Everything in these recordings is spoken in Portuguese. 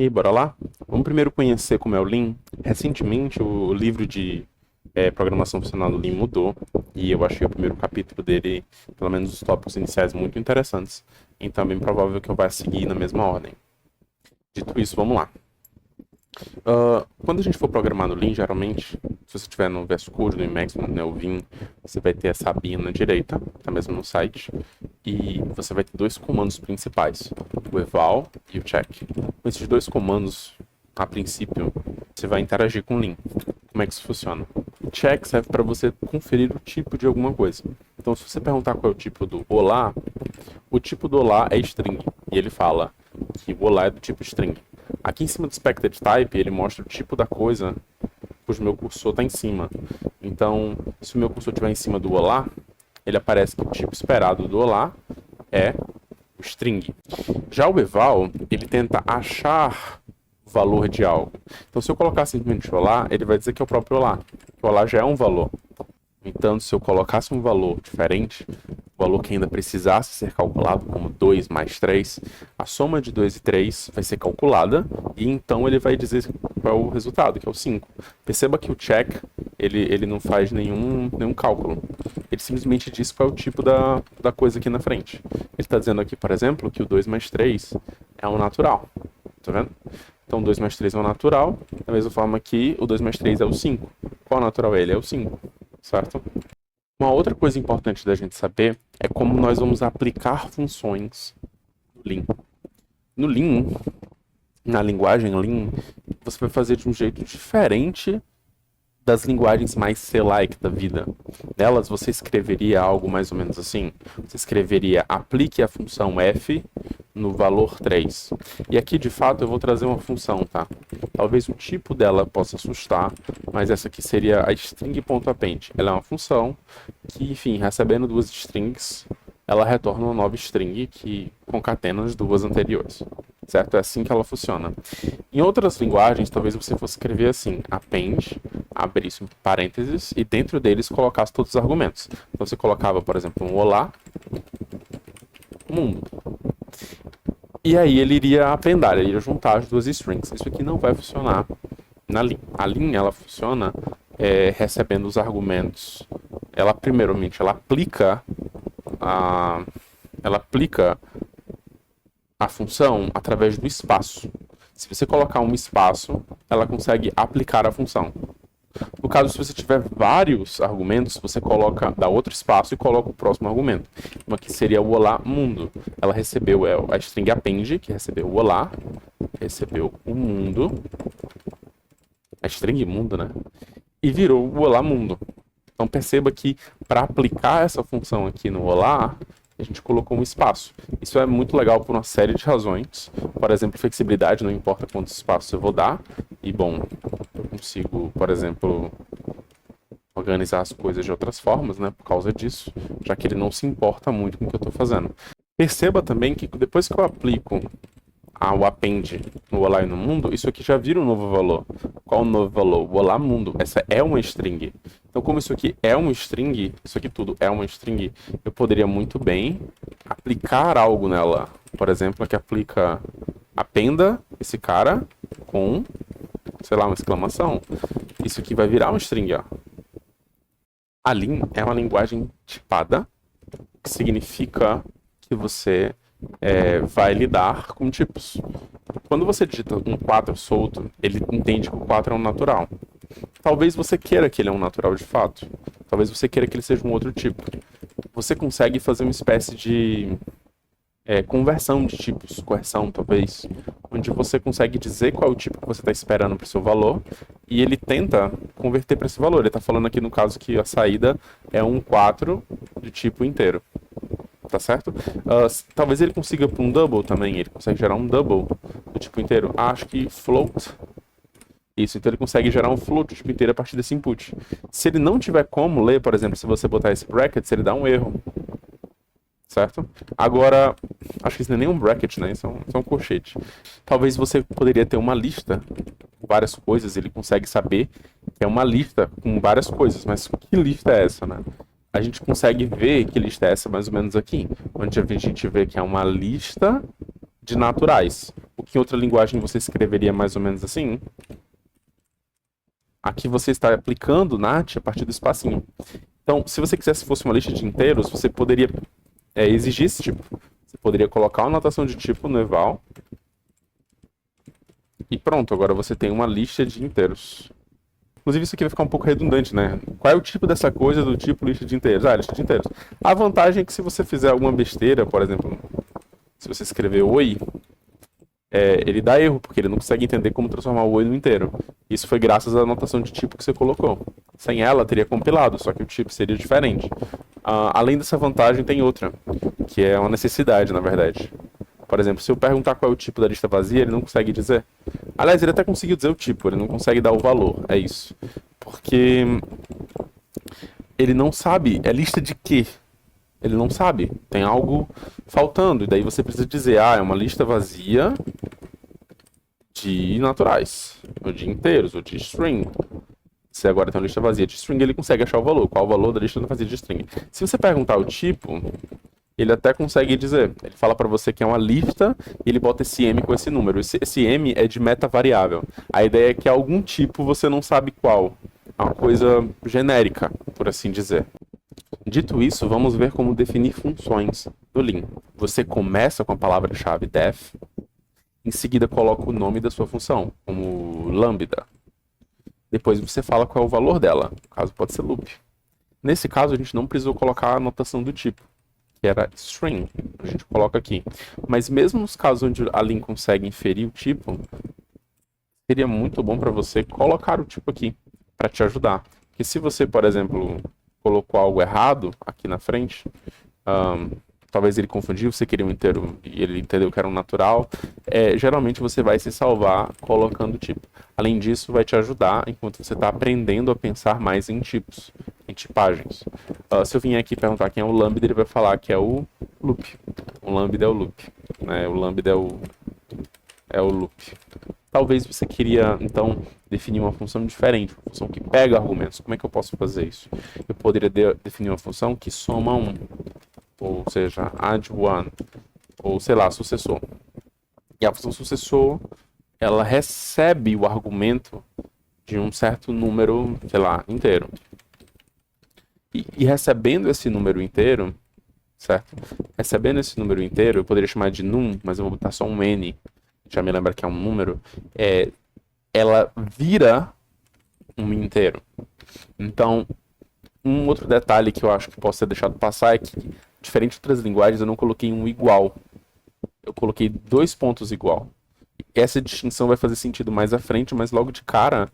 E aí, bora lá? Vamos primeiro conhecer como é o Lean. Recentemente, o livro de programação funcional do Lean mudou e eu achei o primeiro capítulo dele, pelo menos os tópicos iniciais, muito interessantes. Então é bem provável que eu vá seguir na mesma ordem. Dito isso, vamos lá. Quando a gente for programar no Lean, geralmente, se você estiver no VS Code, no Emacs, no Neovim, você vai ter essa abinha na direita, tá mesmo no site, e você vai ter dois comandos principais, o eval e o check. Com esses dois comandos, a princípio, você vai interagir com o Lean. Como é que isso funciona? O check serve para você conferir o tipo de alguma coisa. Então, se você perguntar qual é o tipo do olá, o tipo do olá é string, e ele fala que o olá é do tipo string. Aqui em cima do expected type, ele mostra o tipo da coisa cujo meu cursor está em cima. Então, se o meu cursor estiver em cima do olá, ele aparece que o tipo esperado do olá é o string. Já o eval, ele tenta achar o valor de algo. Então, se eu colocar simplesmente olá, ele vai dizer que é o próprio olá. O olá já é um valor. Então, se eu colocasse um valor diferente, o valor que ainda precisasse ser calculado, como 2 mais 3, a soma de 2 e 3 vai ser calculada, e então ele vai dizer qual é o resultado, que é o 5. Perceba que o check, ele não faz nenhum cálculo. Ele simplesmente diz qual é o tipo da coisa aqui na frente. Ele está dizendo aqui, por exemplo, que o 2 mais 3 é um natural. Tá vendo? Então, 2 mais 3 é o natural, da mesma forma que o 2 mais 3 é o 5. Qual natural é ele? É o 5. Certo? Uma outra coisa importante da gente saber é como nós vamos aplicar funções no Lean. No Lean, na linguagem Lean, você vai fazer de um jeito diferente das linguagens mais C-like da vida. Nelas, você escreveria algo mais ou menos assim. Você escreveria aplique a função f no valor 3. E aqui, de fato, eu vou trazer uma função, tá? Talvez o tipo dela possa assustar, mas essa aqui seria a string.append. Ela é uma função que, enfim, recebendo duas strings, ela retorna uma nova string que concatena as duas anteriores. Certo? É assim que ela funciona. Em outras linguagens, talvez você fosse escrever assim, append, abrisse um parênteses, e dentro deles colocasse todos os argumentos. Então você colocava, por exemplo, um olá, mundo. E aí ele iria appendar, ele iria juntar as duas strings. Isso aqui não vai funcionar na Lean. A Lean, ela funciona recebendo os argumentos. Ela, primeiramente, ela aplica a função através do espaço. Se você colocar um espaço, ela consegue aplicar a função. No caso, se você tiver vários argumentos, você dá outro espaço e coloca o próximo argumento. Uma que seria o olá mundo. Ela recebeu a string append, que recebeu o olá, recebeu o mundo, a string mundo, né? E virou o olá mundo. Então perceba que para aplicar essa função aqui no olá, a gente colocou um espaço. Isso é muito legal por uma série de razões. Por exemplo, flexibilidade, não importa quantos espaços eu vou dar. E, bom, eu consigo, por exemplo, organizar as coisas de outras formas, né, por causa disso, já que ele não se importa muito com o que eu estou fazendo. Perceba também que depois que eu aplico o append no olá e no mundo, isso aqui já vira um novo valor. Qual o novo valor? O olá mundo. Essa é uma string. Então, como isso aqui é um string, isso aqui tudo é uma string, eu poderia muito bem aplicar algo nela. Por exemplo, aqui aplica appenda esse cara com, sei lá, uma exclamação. Isso aqui vai virar uma string, ó. A Lean é uma linguagem tipada, que significa que você vai lidar com tipos. Quando você digita um 4 solto, ele entende que o 4 é um natural. Talvez você queira que ele é um natural de fato. Talvez você queira que ele seja um outro tipo. Você consegue fazer uma espécie de conversão de tipos, correção talvez, onde você consegue dizer qual é o tipo que você está esperando para o seu valor e ele tenta converter para esse valor. Ele está falando aqui no caso que a saída é um 4 de tipo inteiro. Tá certo? Talvez ele consiga para um double também. Ele consegue gerar um double do tipo inteiro. Acho que float. Isso, então ele consegue gerar um float do tipo inteiro a partir desse input. Se ele não tiver como ler, por exemplo, se você botar esse bracket, ele dá um erro. Certo? Agora, acho que isso não é nem um bracket, né? Isso é um colchete. Talvez você poderia ter uma lista com várias coisas. Ele consegue saber que é uma lista com várias coisas. Mas que lista é essa, né? A gente consegue ver que lista é essa mais ou menos aqui, onde a gente vê que é uma lista de naturais. O que em outra linguagem você escreveria mais ou menos assim. Aqui você está aplicando NAT a partir do espacinho. Então, se você quisesse que fosse uma lista de inteiros, você poderia exigir esse tipo. Você poderia colocar uma notação de tipo no eval. E pronto, agora você tem uma lista de inteiros. Inclusive, isso aqui vai ficar um pouco redundante, né? Qual é o tipo dessa coisa do tipo lista de inteiros? Ah, lista de inteiros. A vantagem é que se você fizer alguma besteira, por exemplo, se você escrever oi, ele dá erro, porque ele não consegue entender como transformar o oi no inteiro. Isso foi graças à anotação de tipo que você colocou. Sem ela, teria compilado, só que o tipo seria diferente. Além dessa vantagem, tem outra, que é uma necessidade, na verdade. Por exemplo, se eu perguntar qual é o tipo da lista vazia, ele não consegue dizer. Aliás, ele até conseguiu dizer o tipo, ele não consegue dar o valor, é isso. Porque ele não sabe, é lista de quê? Ele não sabe, tem algo faltando, e daí você precisa dizer, é uma lista vazia de naturais, ou de inteiros, ou de string. Se agora tem uma lista vazia de string, ele consegue achar o valor. Qual o valor da lista vazia de string? Se você perguntar o tipo, ele até consegue dizer. Ele fala para você que é uma lista e ele bota esse M com esse número. Esse M é de metavariável. A ideia é que algum tipo você não sabe qual. É uma coisa genérica, por assim dizer. Dito isso, vamos ver como definir funções do Lean. Você começa com a palavra-chave def, em seguida coloca o nome da sua função, como lambda. Depois você fala qual é o valor dela, no caso pode ser loop. Nesse caso a gente não precisou colocar a anotação do tipo, que era string, a gente coloca aqui. Mas mesmo nos casos onde a Lean consegue inferir o tipo, seria muito bom para você colocar o tipo aqui, para te ajudar. Porque se você, por exemplo, colocou algo errado aqui na frente, talvez ele confundiu, você queria um inteiro e ele entendeu que era um natural, geralmente você vai se salvar colocando o tipo. Além disso, vai te ajudar enquanto você está aprendendo a pensar mais em tipos, em tipagens. Se eu vier aqui perguntar quem é o lambda, ele vai falar que é o loop. O lambda é o loop, né? O lambda é o loop. Talvez você queria, então, definir uma função diferente, uma função que pega argumentos. Como é que eu posso fazer isso? Eu poderia definir uma função que soma um, ou seja, add one, ou sei lá, sucessor. E a função sucessor, ela recebe o argumento de um certo número, sei lá, inteiro. E recebendo esse número inteiro, certo? Recebendo esse número inteiro, eu poderia chamar de num, mas eu vou botar só um n, já me lembra que é um número, ela vira um inteiro. Então, um outro detalhe que eu acho que pode ser deixado passar é que, diferente de outras linguagens, eu não coloquei um igual. Eu coloquei 2 pontos igual. Essa distinção vai fazer sentido mais à frente, mas logo de cara,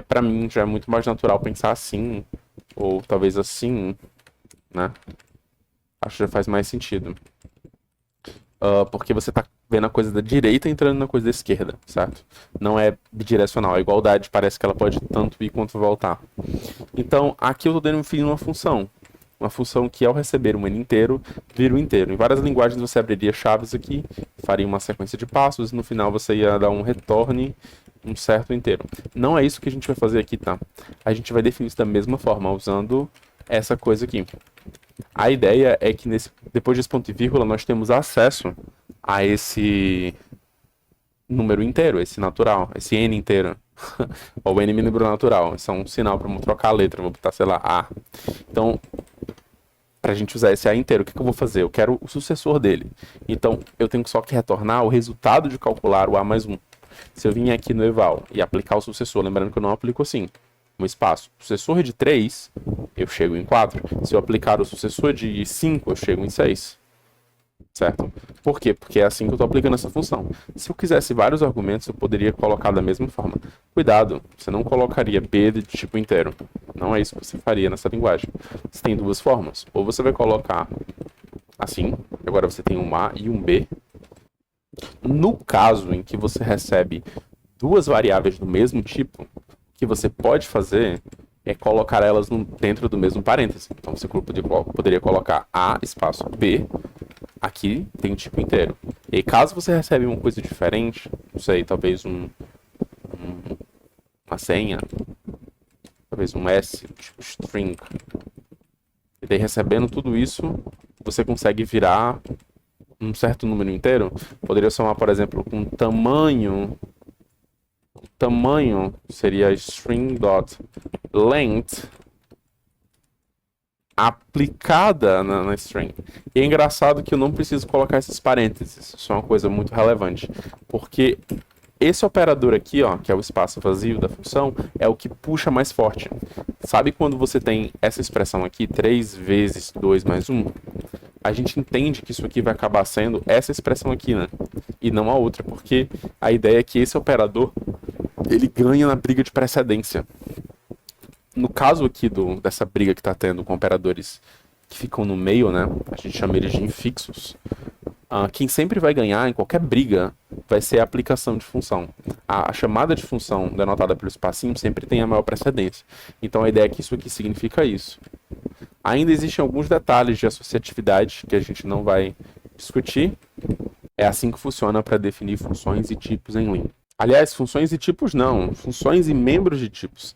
para mim, já é muito mais natural pensar assim, ou talvez assim, né? Acho que já faz mais sentido. Porque você está vendo a coisa da direita entrando na coisa da esquerda, certo? Não é bidirecional. A igualdade parece que ela pode tanto ir quanto voltar. Então, aqui eu estou definindo uma função. Uma função que, ao receber um n inteiro, vira um inteiro. Em várias linguagens você abriria chaves aqui, faria uma sequência de passos, e no final você ia dar um retorne, um certo inteiro. Não é isso que a gente vai fazer aqui, tá? A gente vai definir isso da mesma forma, usando essa coisa aqui. A ideia é que depois desse ponto e vírgula nós temos acesso a esse número inteiro, esse natural, esse n inteiro. Ou n número natural. Isso é um sinal para trocar a letra. Vou botar, sei lá, A. Então, para a gente usar esse A inteiro, o que eu vou fazer? Eu quero o sucessor dele. Então, eu tenho só que retornar o resultado de calcular o A mais 1. Se eu vim aqui no eval e aplicar o sucessor, lembrando que eu não aplico assim, um espaço. O sucessor de 3, eu chego em 4. Se eu aplicar o sucessor de 5, eu chego em 6. Certo? Por quê? Porque é assim que eu estou aplicando essa função. Se eu quisesse vários argumentos, eu poderia colocar da mesma forma. Cuidado, você não colocaria B de tipo inteiro. Não é isso que você faria nessa linguagem. Você tem duas formas. Ou você vai colocar assim, agora você tem um A e um B. No caso em que você recebe duas variáveis do mesmo tipo, o que você pode fazer é colocar elas dentro do mesmo parêntese. Então você poderia colocar A espaço B. Aqui tem o tipo inteiro. E caso você recebe uma coisa diferente, não sei, talvez uma senha, talvez um S, tipo string. E daí recebendo tudo isso, você consegue virar um certo número inteiro, poderia somar, por exemplo, com tamanho. Tamanho seria string.length aplicada na string. E é engraçado que eu não preciso colocar esses parênteses. Isso é uma coisa muito relevante. Porque esse operador aqui, ó, que é o espaço vazio da função, é o que puxa mais forte. Sabe quando você tem essa expressão aqui, 3 vezes 2 mais 1? A gente entende que isso aqui vai acabar sendo essa expressão aqui, né? E não a outra, porque a ideia é que esse operador, ele ganha na briga de precedência. No caso aqui dessa briga que está tendo com operadores que ficam no meio, né? A gente chama eles de infixos. Quem sempre vai ganhar em qualquer briga vai ser a aplicação de função. A chamada de função denotada pelo espacinho sempre tem a maior precedência. Então a ideia é que isso aqui significa isso. Ainda existem alguns detalhes de associatividade que a gente não vai discutir. É assim que funciona para definir funções e tipos em Lean. Aliás, funções e tipos não, funções e membros de tipos.